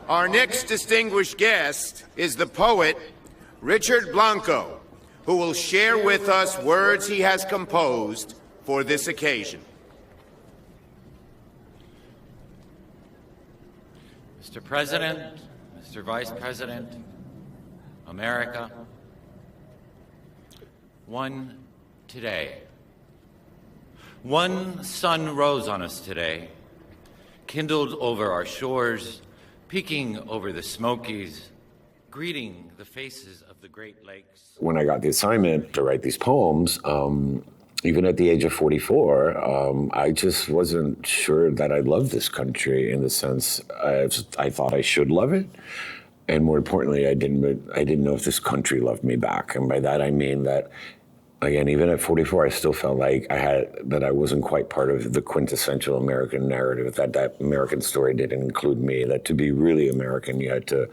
Our next distinguished guest is the poet Richard Blanco, who will share with us words he has composed for this occasion. Mr. President, Mr. Vice President, America, one today. One sun rose on us today, kindled over our shores, peeking over the Smokies, greeting the faces of the Great Lakes. When I got the assignment to write these poems, even at the age of 44, I just wasn't sure that I loved this country in the sense I thought I should love it. And more importantly, I didn't know if this country loved me back. And by that, I mean that, again, even at 44, I still felt like I wasn't quite part of the quintessential American narrative, that American story didn't include me, that to be really American, you had to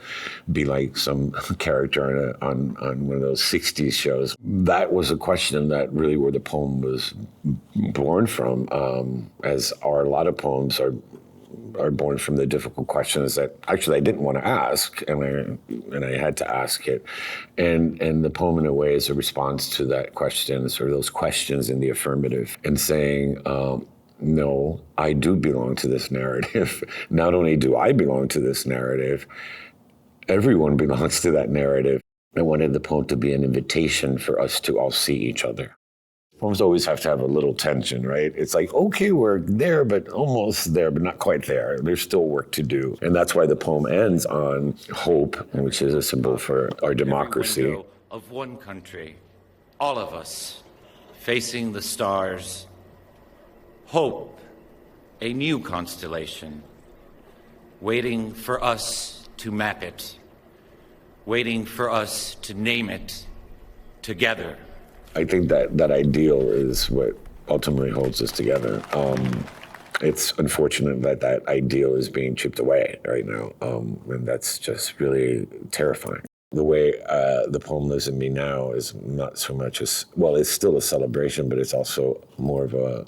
be like some character on one of those 60s shows. That was a question that really where the poem was born from, as are a lot of poems are born from the difficult questions that actually I didn't want to ask, and I had to ask it. And the poem, in a way, is a response to that question, sort of those questions in the affirmative, and saying, no, I do belong to this narrative. Not only do I belong to this narrative, everyone belongs to that narrative. I wanted the poem to be an invitation for us to all see each other. Poems always have to have a little tension, right? It's like, okay, we're there, but almost there, but not quite there. There's still work to do. And that's why the poem ends on hope, which is a symbol for our democracy. Of one country, all of us, facing the stars. Hope, a new constellation, waiting for us to map it, waiting for us to name it together. I think that ideal is what ultimately holds us together. It's unfortunate that ideal is being chipped away right now, and that's just really terrifying. The way the poem lives in me now is not so much as, well, it's still a celebration, but it's also more of I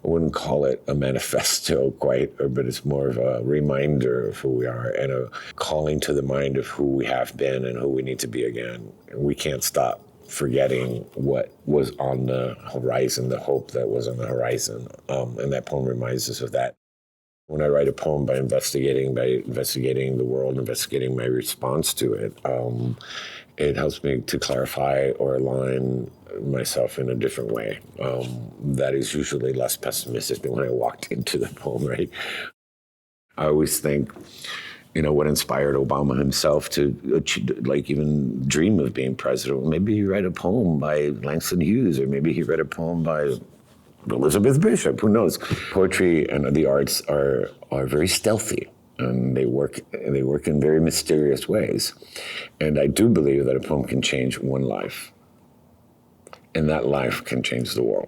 wouldn't call it a manifesto quite, but it's more of a reminder of who we are and a calling to the mind of who we have been and who we need to be again. And we can't stop forgetting what was on the horizon, the hope that was on the horizon. And that poem reminds us of that. When I write a poem by investigating the world, investigating my response to it, it helps me to clarify or align myself in a different way. That is usually less pessimistic than when I walked into the poem, right? I always think, what inspired Obama himself to even dream of being president. Maybe he read a poem by Langston Hughes, or maybe he read a poem by Elizabeth Bishop, who knows? Poetry and the arts are very stealthy, and they work in very mysterious ways. And I do believe that a poem can change one life, and that life can change the world.